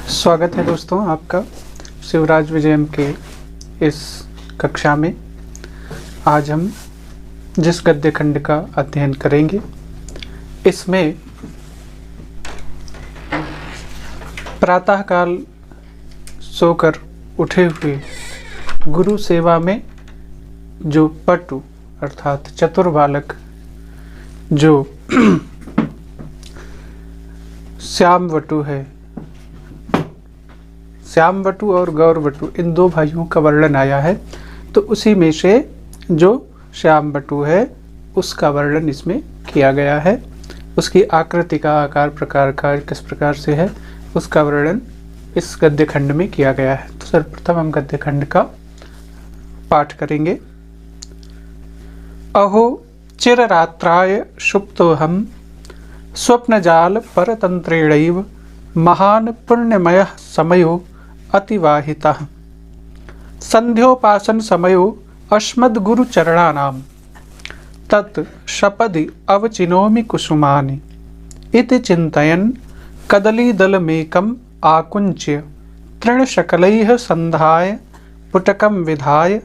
स्वागत है दोस्तों आपका शिवराज विजयम के इस कक्षा में। आज हम जिस गद्य खंड का अध्ययन करेंगे इसमें प्रातःकाल सोकर उठे हुए गुरु सेवा में जो पटु अर्थात चतुर बालक जो श्यामवटु है, श्यामवटु और गौरवटु इन दो भाइयों का वर्णन आया है। तो उसी में से जो श्यामवटु है उसका वर्णन इसमें किया गया है। उसकी आकृति का, आकार प्रकार का किस प्रकार से है उसका वर्णन इस गद्य खंड में किया गया है। तो सर्वप्रथम हम गद्य खंड का पाठ करेंगे। अहो चिररात्राय सुप्तोऽहं स्वप्नजाल परतंत्रेणैव महान् पुण्यमयः समयो अतिवाहितः संध्योपासन समयो अस्मद्गुरुचरणानां तत् शपदि अवचिनोमि कुसुमानि इति चिन्तयन् कदलीदलमेकम् आकुञ्च्य तृणशकलैः सन्धाय पुटकं विधाय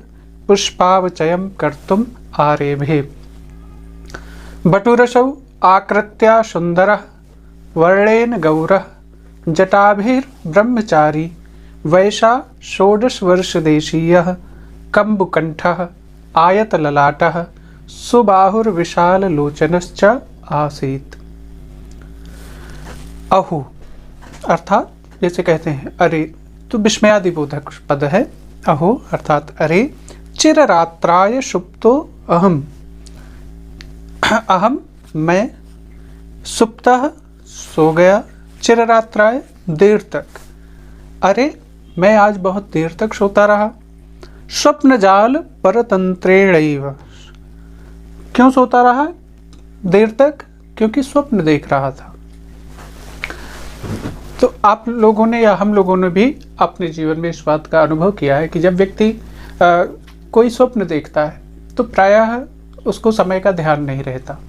पुष्पावचयं कर्तुम् आरेभे। बटुरसौ आकृत्या सुन्दरः वर्णेन गौरः जटाभिर्ब्रह्मचारी वैशा षोडशवर्षदेशीयः कम्बुकण्ठः आयतललाटः सुबाहुर्विशाललोचनश्च आसीत्। अहो अर्थात जैसे कहते हैं अरे, तो विस्मयादिबोधक पद है। अहो अर्थात अरे, चिररात्राय सुप्तो अहम, अहम मैं, सुप्तः सो गया, चिररात्राय देर तक, अरे मैं आज बहुत देर तक सोता रहा। स्वप्नजाल परतंत्रेणैव, क्यों सोता रहा देर तक? क्योंकि स्वप्न देख रहा था। तो आप लोगों ने या हम लोगों ने भी अपने जीवन में इस बात का अनुभव किया है कि जब व्यक्ति कोई स्वप्न देखता है तो प्रायः उसको समय का ध्यान नहीं रहता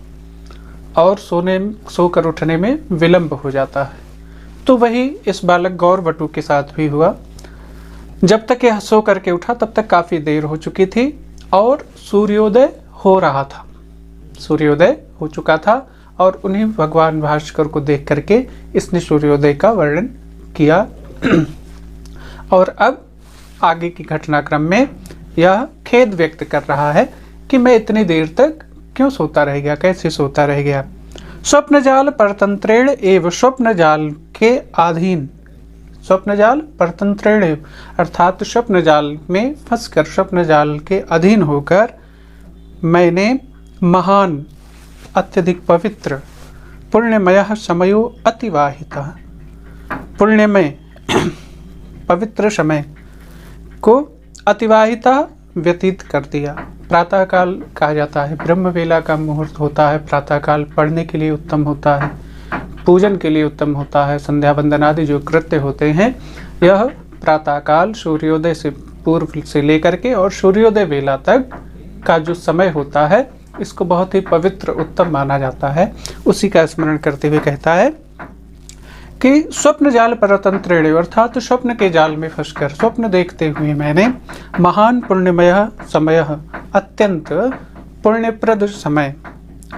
और सोकर उठने में विलंब हो जाता है। तो वही इस बालक गौरवटु के साथ भी हुआ। जब तक यह सो करके उठा तब तक काफ़ी देर हो चुकी थी और सूर्योदय हो रहा था, सूर्योदय हो चुका था और उन्हीं भगवान भास्कर को देख करके इसने सूर्योदय का वर्णन किया। और अब आगे की घटनाक्रम में यह खेद व्यक्त कर रहा है कि मैं इतनी देर तक क्यों सोता रह गया, कैसे सोता रह गया। स्वप्नजाल परतंत्रेण एव, स्वप्नजाल के अधीन, स्वप्नजाल परतंत्रेण एव अर्थात स्वप्नजाल में फंसकर, स्वप्नजाल के अधीन होकर मैंने महान अत्यधिक पवित्र पुण्यमय समयो अतिवाहितः, पुण्यमय पवित्र समय को अतिवाहितः व्यतीत कर दिया। प्रातःकाल कहा जाता है, ब्रह्म वेला का मुहूर्त होता है, प्रातःकाल पढ़ने के लिए उत्तम होता है, पूजन के लिए उत्तम होता है, संध्या वंदन आदि जो कृत्य होते हैं यह प्रातःकाल सूर्योदय से पूर्व से लेकर के और सूर्योदय वेला तक का जो समय होता है इसको बहुत ही पवित्र उत्तम माना जाता है। उसी का स्मरण करते हुए कहता है कि स्वप्न जाल परतंत्रेण अर्थात स्वप्न के जाल में फंसकर स्वप्न देखते हुए मैंने महान पुण्यमय समय, अत्यंत पुण्यप्रद समय,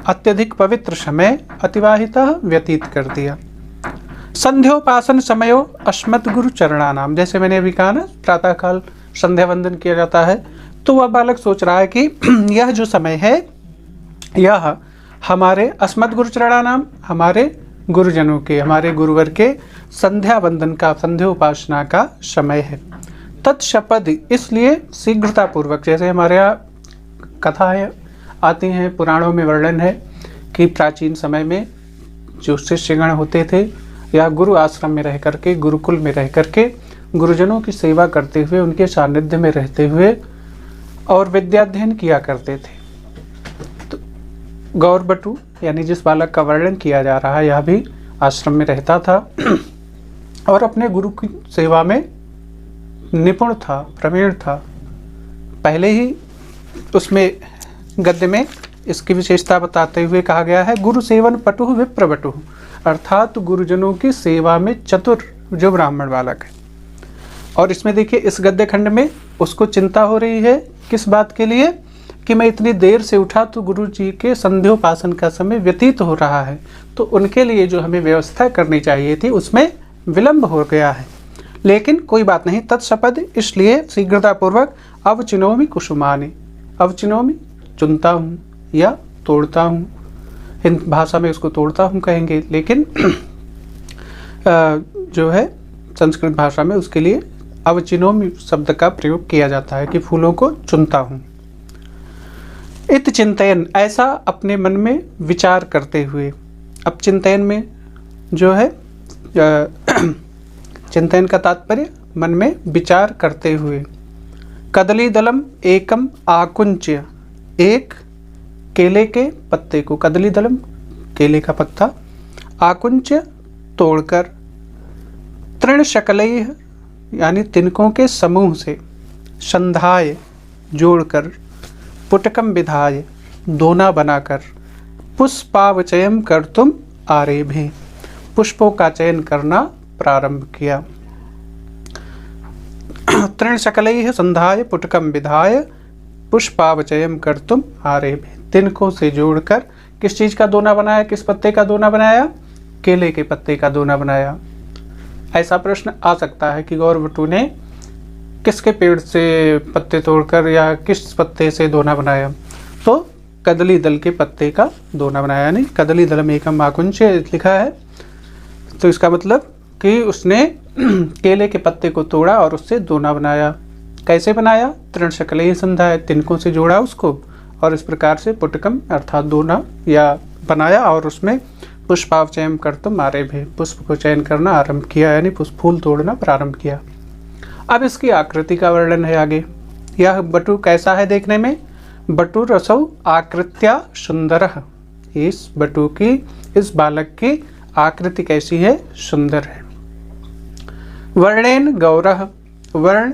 अत्यधिक पवित्र समय अतिवाहितः व्यतीत कर दिया। संध्योपासन समयो अस्मद्गुरु चरणानाम, जैसे मैंने अभी कहा ना प्रातःकाल संध्या वंदन किया जाता है, तो वह बालक सोच रहा है कि यह जो समय है यह हमारे अस्मद्गुरु चरणानाम, हमारे गुरुजनों के, हमारे गुरुवर के संध्या वंदन का, संध्योपासना का समय है। तत्शपदि, इसलिए शीघ्रता पूर्वक, जैसे हमारे यहाँ कथाएं आती हैं, पुराणों में वर्णन है कि प्राचीन समय में जो शिष्यगण होते थे या गुरु आश्रम में रह करके, गुरुकुल में रह करके गुरुजनों की सेवा करते हुए, उनके सानिध्य में रहते हुए और विद्याध्ययन किया करते थे। तो गौरवटु यानी जिस बालक का वर्णन किया जा रहा है यह भी आश्रम में रहता था और अपने गुरु की सेवा में निपुण था, प्रवीण था। पहले ही उसमें गद्य में इसकी विशेषता बताते हुए कहा गया है गुरु सेवन पटुः विप्रवटुः, अर्थात गुरुजनों की सेवा में चतुर जो ब्राह्मण बालक है। और इसमें देखिए इस गद्य खंड में उसको चिंता हो रही है किस बात के लिए कि मैं इतनी देर से उठा तो गुरु जी के संध्योपासन का समय व्यतीत हो रहा है, तो उनके लिए जो हमें व्यवस्था करनी चाहिए थी उसमें विलंब हो गया है। लेकिन कोई बात नहीं, तत्सपद, इसलिए शीघ्रतापूर्वक अवचिनोमि कुसुमानि, अवचिनोमि चुनता हूँ या तोड़ता हूँ, हिंदी भाषा में उसको तोड़ता हूँ कहेंगे, लेकिन जो है संस्कृत भाषा में उसके लिए अवचिनोमि शब्द का प्रयोग किया जाता है कि फूलों को चुनता हूँ। इत चिंतन, ऐसा अपने मन में विचार करते हुए। अब चिंतन में जो है चिंतन का तात्पर्य मन में विचार करते हुए। कदली दलम एकम आकुंच्य, एक केले के पत्ते को, कदली दलम केले का पत्ता, आकुंच्य तोड़कर, तृण शकलैः यानी तिनकों के समूह से, संधाय जोड़कर, पुटकम विधाय दोना बनाकर, पुष्पावचयम कर्तुम आरेभे, पुष्पों का चयन करना प्रारंभ किया। तृण शकलैः संधाय पुटकम विधाय पुष्पावचयम कर्तुम आरेभे, तिनकों से जोड़कर किस चीज का दोना बनाया, किस पत्ते का दोना बनाया, केले के पत्ते का दोना बनाया। ऐसा प्रश्न आ सकता है कि गौरवटू ने किसके पेड़ से पत्ते तोड़कर या किस पत्ते से दोना बनाया, तो कदली दल के पत्ते का दोना बनाया, नहीं कदली दलम एकम आकुंच्य लिखा है, तो इसका मतलब कि उसने केले के पत्ते को तोड़ा और उससे दोना बनाया। कैसे बनाया, तृण शकलैः संधाय, तिनकों से जोड़ा उसको और इस प्रकार से पुटकम अर्थात दोना या बनाया और उसमें पुष्पावचयम कर्तुम आरेभे, पुष्प को चयन करना आरंभ किया, यानी पुष्प फूल तोड़ना प्रारंभ किया। अब इसकी आकृति का वर्णन है आगे। यह बटु कैसा है देखने में, बटु रसौ आकृत्या सुंदरः, इस बटु की, इस बालक की आकृति कैसी है, सुंदर है। वर्णेन गौरः, वर्ण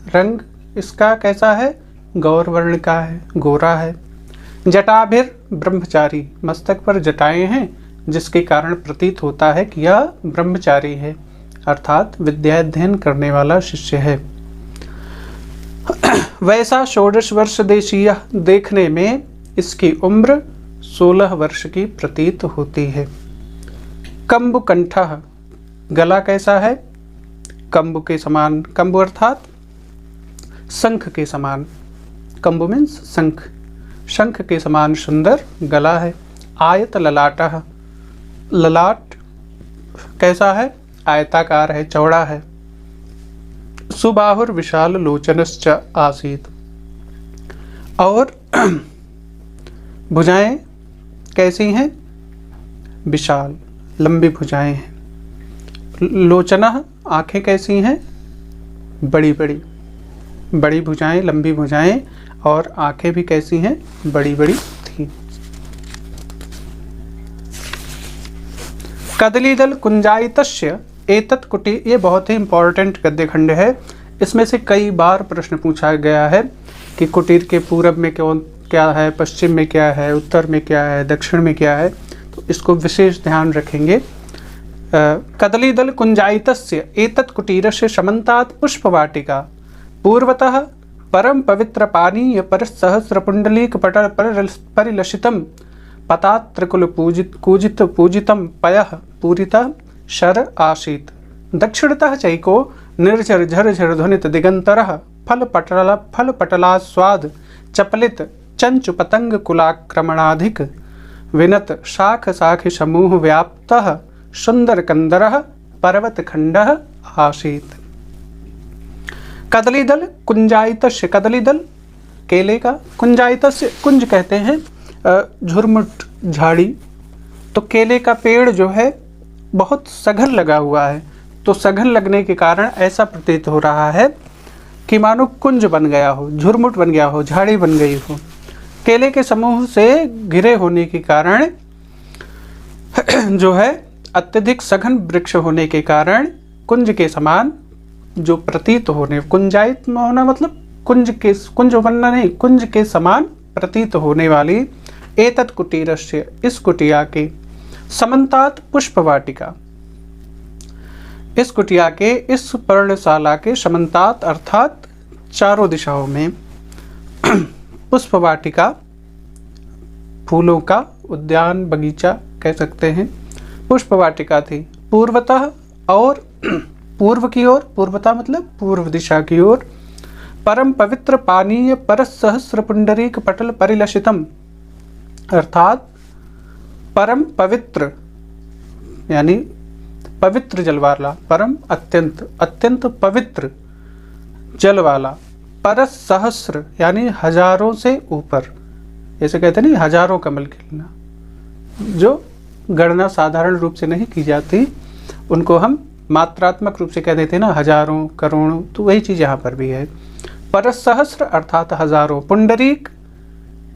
रंग इसका कैसा है, गौर वर्ण का है, गोरा है। जटाभिर ब्रह्मचारी, मस्तक पर जटाएं हैं जिसके कारण प्रतीत होता है कि यह ब्रह्मचारी है, अर्थात विद्याध्ययन करने वाला शिष्य है। वैसा 16 वर्ष देशीय, देखने में इसकी उम्र 16 वर्ष की प्रतीत होती है। कंबु कंठः, गला कैसा है, कंबु के समान, कंबु अर्थात शंख के समान, कंबु मीन्स शंख, शंख के समान सुंदर गला है। आयत ललाटः, ललाट कैसा है, आयताकार है, चौड़ा है। सुबाहुर विशाल लोचनश्च आसीत, और भुजाएं कैसी हैं, विशाल लंबी भुजाएं हैं। लोचनः, आंखें कैसी हैं, बड़ी बड़ी, बड़ी भुजाएं, लंबी भुजाएं, और आंखें भी कैसी हैं, बड़ी बड़ी थी। कदलीदल कुंजायितस्य एतत् कुटी, ये बहुत ही इंपॉर्टेंट गद्य खंड है। इसमें से कई बार प्रश्न पूछा गया है कि कुटीर के पूरब में क्या है, पश्चिम में क्या है, उत्तर में क्या है, दक्षिण में क्या है, तो इसको विशेष ध्यान रखेंगे। कदलीदल कुंजायितस्य एतत् कुटीरस्य समन्तात् पुष्पवाटिका, पूर्वतः परम पवित्र पानीय परसहस्रपुंडलीक पटल परिलसितम पतात्रकुल पूजितम पयः पूरितः शर आसीत्। दक्षिणतः चैको निर्झर झरझर ध्वनित दिगंतरः फलपटलास्वाद चपलित चंचु पतंग कुलाक्रमणाधिक विनत शाख शाखि समूह व्याप्तः सुंदर कंदरः पर्वत खंडः आसीत्। कदलीदल कुंजायितस्य, कदलीदल केले का, कुंजायितस्य, कुंज कहते हैं झुरमुट झाड़ी, तो केले का पेड़ जो है बहुत सघन लगा हुआ है, तो सघन लगने के कारण ऐसा प्रतीत हो रहा है कि मानो कुंज बन गया हो, झुरमुट बन गया हो, झाड़ी बन गई हो। केले के समूह से घिरे होने के कारण जो है अत्यधिक सघन वृक्ष होने के कारण कुंज के समान जो प्रतीत होने, कुंजायित होना मतलब कुंज बनना नहीं, कुंज के समान प्रतीत होने वाली एतत् कुटीरस्य, इस कुटिया के, समन्तात पुष्पवाटिका, इस कुटिया के, इस पर्णशाला के समन्तात अर्थात चारों दिशाओं में पुष्प वाटिका, फूलों का उद्यान, बगीचा कह सकते हैं, पुष्प वाटिका थी। पूर्वतः, और पूर्व की ओर, पूर्वतः मतलब पूर्व दिशा की ओर, परम पवित्र पानीय परसहस्र पुंडरीक पटल परिलसितम, अर्थात परम पवित्र यानी पवित्र जल वाला, परम अत्यंत, अत्यंत पवित्र जल वाला, परस सहस्र यानी हजारों से ऊपर, जैसे कहते नहीं हजारों कमल खिलना, जो गणना साधारण रूप से नहीं की जाती, उनको हम मात्रात्मक रूप से कह देते हैं ना, हजारों करोड़ों, तो वही चीज़ यहाँ पर भी है। परस सहस्र अर्थात हजारों, पुंडरीक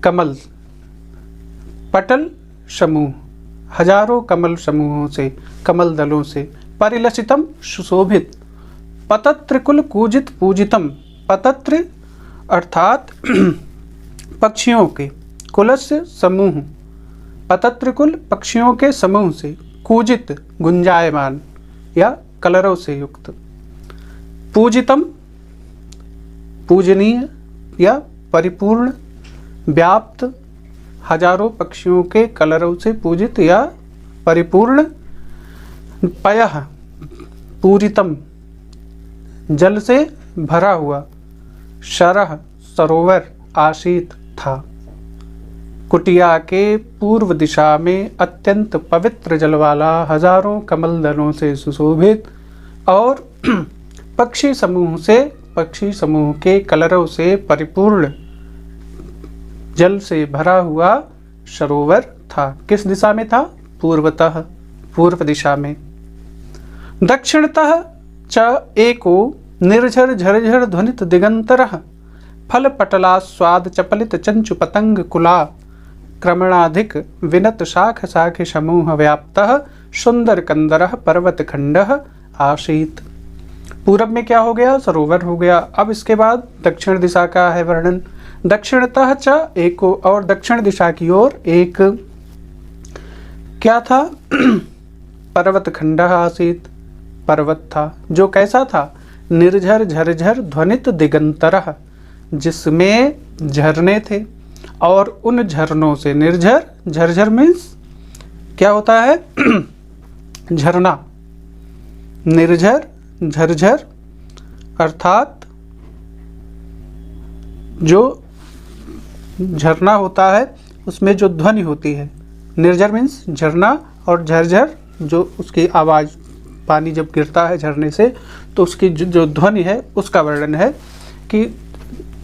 कमल, पटल समूह, हजारों कमल समूहों से, कमल दलों से, परिलसितम सुशोभित, पतत्र कुल कूजित पूजितम, पतत्र अर्थात पक्षियों के, कुलस्य समूह, पतत्र कुल पक्षियों के समूह से, कूजित गुंजायमान या कलरों से युक्त, पूजितम पूजनीय या परिपूर्ण, व्याप्त हजारों पक्षियों के कलरों से पूजित या परिपूर्ण, पयः पूरितम जल से भरा हुआ, शरह सरोवर आशीत था। कुटिया के पूर्व दिशा में अत्यंत पवित्र जल वाला, हजारों कमल दलों से सुशोभित और पक्षी समूह के कलरों से परिपूर्ण जल से भरा हुआ सरोवर था। किस दिशा में था? पूर्वतः, पूर्व दिशा में। दक्षिणतः च एको निर्झर झरझर ध्वनित दिगंतरः फल पटलास्वाद चपलित चंचु पतंग कुला क्रमणाधिक विनत शाख शाख समूह व्याप्तः सुंदर कंदरः पर्वत खंडः आसीत। पूरब में क्या हो गया? सरोवर हो गया। अब इसके बाद दक्षिण दिशा का है वर्णन। दक्षिणतः च एको, और दक्षिण दिशा की ओर एक क्या था? पर्वत खंडः आसीत, पर्वत था जो कैसा था? निर्झर झरझर ध्वनित दिगंतरः, जिसमें झरने थे और उन झरनों से, निर्झर झरझर मीन्स क्या होता है? झरना। निर्झर झरझर अर्थात जो झरना होता है उसमें जो ध्वनि होती है। निर्झर मीन्स झरना, और झरझर जो उसकी आवाज़, पानी जब गिरता है झरने से तो उसकी जो ध्वनि है उसका वर्णन है कि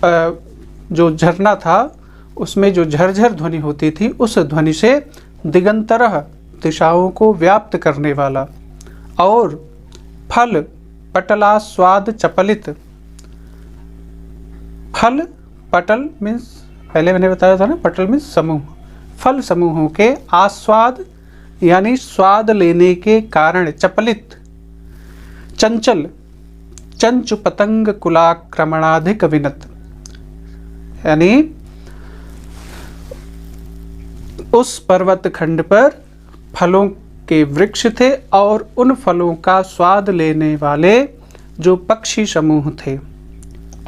जो झरना था उसमें जो झरझर ध्वनि होती थी, उस ध्वनि से दिगंतरः दिशाओं को व्याप्त करने वाला, और फल पटलास्वाद चपलित, फल पटल मीन्स पहले मैंने बताया था ना, पटल मीन्स समूह, फल समूहों के आस्वाद यानी स्वाद लेने के कारण चपलित, चंचल, चंचु पतंग कुलाक्रमणाधिक विनत, यानी उस पर्वत खंड पर फलों के वृक्ष थे और उन फलों का स्वाद लेने वाले जो पक्षी समूह थे,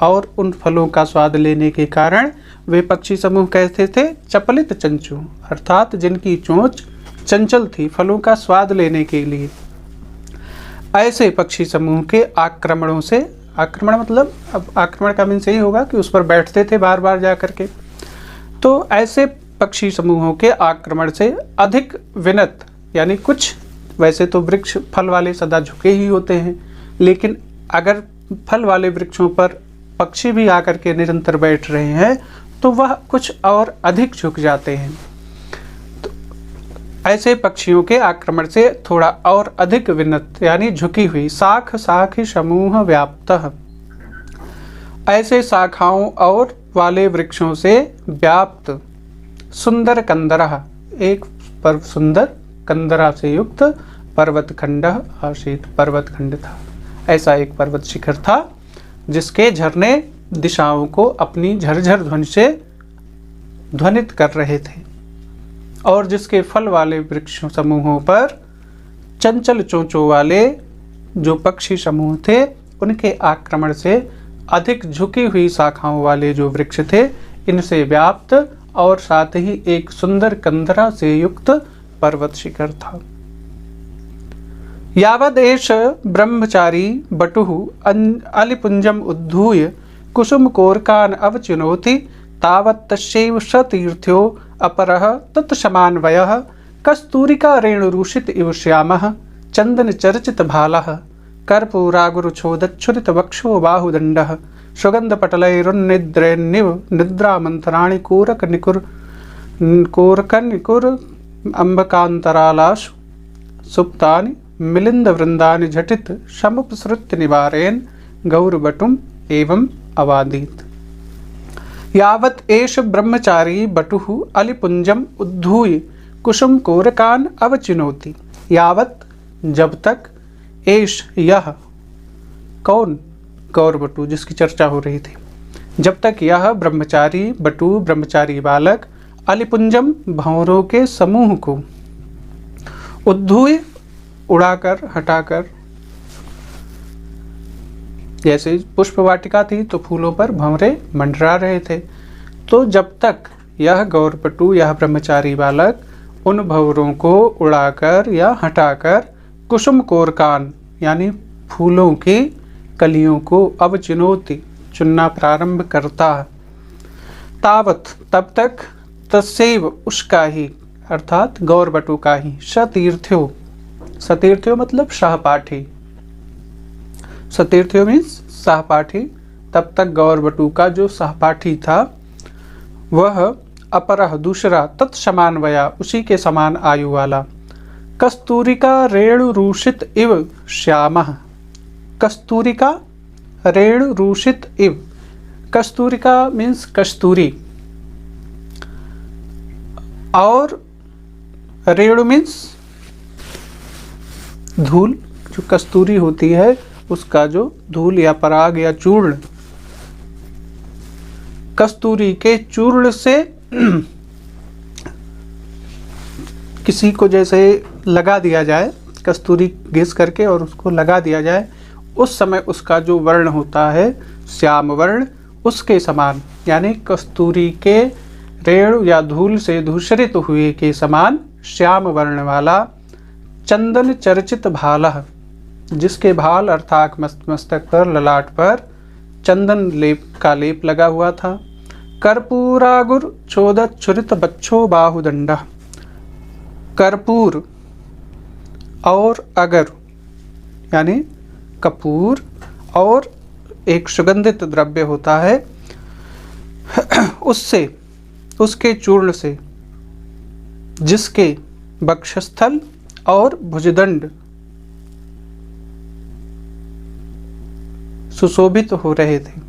और उन फलों का स्वाद लेने के कारण वे पक्षी समूह कैसे थे? चपलित चंचु, अर्थात जिनकी चोंच चंचल थी फलों का स्वाद लेने के लिए। ऐसे पक्षी समूह के आक्रमणों से, आक्रमण मतलब अब आक्रमण का मीन्स यही होगा कि उस पर बैठते थे बार बार जा करके, तो ऐसे पक्षी समूहों के आक्रमण से अधिक विनत, यानी कुछ, वैसे तो वृक्ष फल वाले सदा झुके ही होते हैं, लेकिन अगर फल वाले वृक्षों पर पक्षी भी आकर के निरंतर बैठ रहे हैं तो वह कुछ और अधिक झुक जाते हैं। तो ऐसे पक्षियों के आक्रमण से थोड़ा और अधिक विनत यानी झुकी हुई, शाख शाख समूह व्याप्तः, ऐसे शाखाओं और वाले वृक्षों से व्याप्त, सुंदर कंदरः, एक पर सुंदर कंदरा से युक्त, पर्वत खंड आसीत, पर्वत खंड था। ऐसा एक पर्वत शिखर था जिसके झरने दिशाओं को अपनी झरझर ध्वनि से ध्वनित कर रहे थे, और जिसके फल वाले वृक्ष समूहों पर चंचल चोंचों वाले जो पक्षी समूह थे उनके आक्रमण से अधिक झुकी हुई शाखाओं वाले जो वृक्ष थे इनसे व्याप्त और साथ ही एक सुंदर कंदरा से युक्त पर्वत शिखर था। यावदेष ब्रह्मचारी बटुः अलिपुंजम उद्धूय कुसुम कोरकान अवचिनोति तावत् तस्यैव सतीर्थ्यो अपरः तत्समान्वयः कस्तूरिका रेणुरूषित इव श्यामः चंदन चर्चित भालः कर्पूरागुरुछोदच्छुरित वक्षो बाहुदंडः सुगंधपटलैरुन्निद्रैर्निव निद्रामंथराणि कोरकनिकुर अंबकांतरालाशु सुप्तानि मिलिंद वृंदानि झटित समुपसृत्य निवारेण गौरबटुम एवं अवादीत। यावत् एष ब्रह्मचारी बटुः अलिपुंजम उद्धूय कुसुम कोरकान अवचिनोति। यावत् जब तक, एष यह, कौन, गौरबटु जिसकी चर्चा हो रही थी, जब तक यह ब्रह्मचारी बटु ब्रह्मचारी बालक अलिपुंजम भंवरों के समूह को उद्धूय उड़ाकर हटाकर, जैसे पुष्प वाटिका थी तो फूलों पर भंवरे मंडरा रहे थे, तो जब तक यह गौरबटु यह ब्रह्मचारी बालक उन भंवरों को उड़ाकर या हटाकर कुसुम कोरकान यानी फूलों की कलियों को अवचिनोति चुनना प्रारंभ करता, तावत तब तक, तस्सैव उसका ही अर्थात गौरबटु का ही, सतीर्थ्यो, सतीर्थ्यो मतलब सहपाठी, सतीर्थ्यो मीन्स सहपाठी, तब तक गौरबटु का जो सहपाठी था वह अपरह दूसरा तत्समान्वया उसी के समान आयु वाला, कस्तूरिका रेणुरूषित इव श्यामः, कस्तूरिका रेणुरूषित इव, कस्तूरिका मीन्स कस्तूरी और रेणु मीन्स धूल, जो कस्तूरी होती है उसका जो धूल या पराग या चूर्ण, कस्तूरी के चूर्ण से किसी को जैसे लगा दिया जाए, कस्तूरी घिस करके और उसको लगा दिया जाए, उस समय उसका जो वर्ण होता है श्याम वर्ण, उसके समान यानी कस्तूरी के रेणु या धूल से धूसरित हुए के समान श्याम वर्ण वाला, चंदन चर्चित भालः जिसके भाल अर्थात मस्तक पर ललाट पर चंदन लेप का लेप लगा हुआ था, कर्पूरागुर चोदत छुरित बच्छो बाहुदंडः, कर्पूर और अगर यानी कपूर और एक सुगंधित द्रव्य होता है उससे, उसके चूर्ण से जिसके वक्षस्थल और भुजदंड सुशोभित हो रहे थे।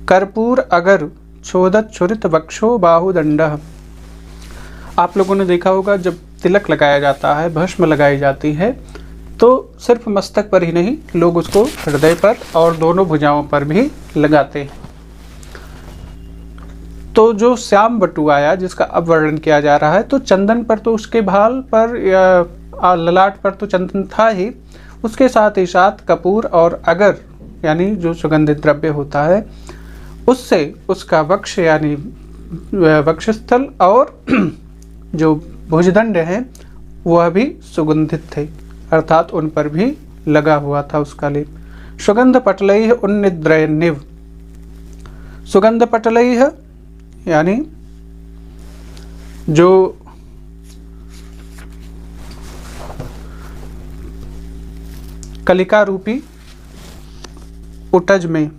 कर्पूर अगर छोदत छुरित वक्षो बाहुदंडः, आप लोगों ने देखा होगा जब तिलक लगाया जाता है, भस्म लगाई जाती है, तो सिर्फ मस्तक पर ही नहीं, लोग उसको हृदय पर और दोनों भुजाओं पर भी लगाते हैं। तो जो श्याम बटु आया जिसका अब वर्णन किया जा रहा है, तो चंदन पर तो उसके भाल पर या ललाट पर तो चंदन था ही, उसके साथ ही साथ कपूर और अगर यानी जो सुगंधित द्रव्य होता है उससे उसका वक्ष यानी वक्षस्थल और जो भुजदंड हैं वह भी सुगंधित थे, अर्थात उन पर भी लगा हुआ था उसका लेप। सुगंध पटलैः उन्निद्रैर्निव, सुगंध पटलैः यानी जो कलिका रूपी उटज में,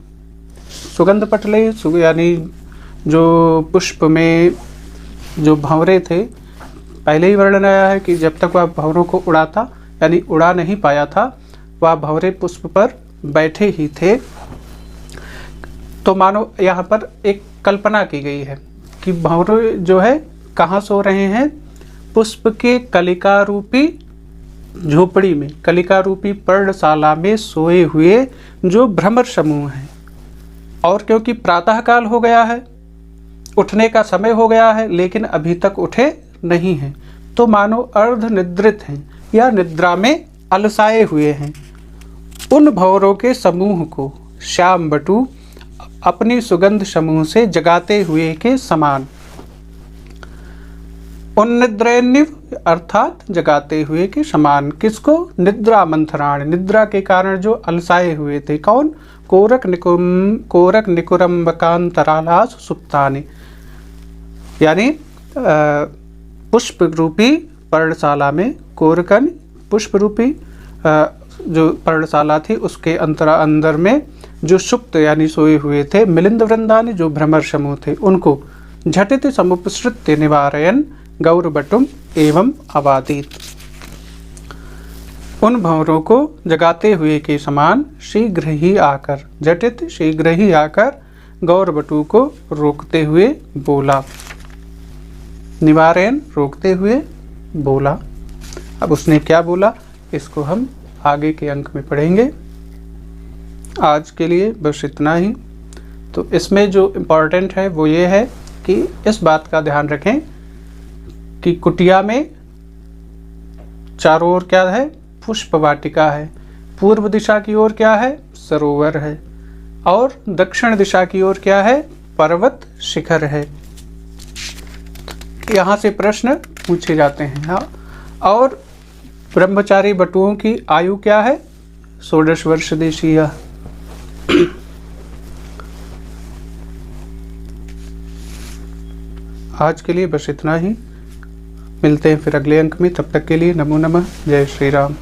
सुगंध पटलैः यानी जो पुष्प में जो भंवरे थे, पहले ही वर्णन आया है कि जब तक वह भंवरों को उड़ाता यानी उड़ा नहीं पाया था, वह भंवरे पुष्प पर बैठे ही थे। तो मानो यहाँ पर एक कल्पना की गई है कि भंवरे जो है कहाँ सो रहे हैं, पुष्प के कलिका रूपी झोपड़ी में, कलिका रूपी पर्णशाला में सोए हुए जो भ्रमर समूह हैं। और क्योंकि प्रातः काल हो गया है, उठने का समय हो गया है, लेकिन अभी तक उठे नहीं हैं, तो मानो अर्ध निद्रित हैं या निद्रा में अलसाए हुए हैं, उन भंवरों के समूह को श्याम बटु अपनी सुगंध समूह से जगाते हुए के समान। उन्निद्रैन्निव अर्थात जगाते हुए के समान। किसको? निद्रा मंथराण, निद्रा के कारण जो अलसाए हुए थे। कौन? कोरक निकुरम्बकांतरालास सुप्तानि, यानी पुष्प रूपी पर्णशाला में कोरकन पुष्प रूपी जो पर्णशाला थी उसके अंदर में जो सुप्त यानी सोए हुए थे, मिलिंद वृंदानि जो भ्रमर समूह थे, उनको झटित समुपसृत्य निवारयन गौरबटुम एवं अवादित। उन भंवरों को जगाते हुए के समान शीघ्र ही आकर, झटित शीघ्र ही आकर गौरबटु को रोकते हुए बोला। निवारयन रोकते हुए बोला। अब उसने क्या बोला इसको हम आगे के अंक में पढ़ेंगे। आज के लिए बस इतना ही। तो इसमें जो इम्पोर्टेंट है वो ये है कि इस बात का ध्यान रखें कि कुटिया में चारों ओर क्या है? पुष्प वाटिका है। पूर्व दिशा की ओर क्या है? सरोवर है। और दक्षिण दिशा की ओर क्या है? पर्वत शिखर है। यहाँ से प्रश्न पूछे जाते हैं। हाँ, और ब्रह्मचारी बटुओं की आयु क्या है? 16 वर्ष देशीय। आज के लिए बस इतना ही। मिलते हैं फिर अगले अंक में। तब तक के लिए नमो नमः। जय श्री राम।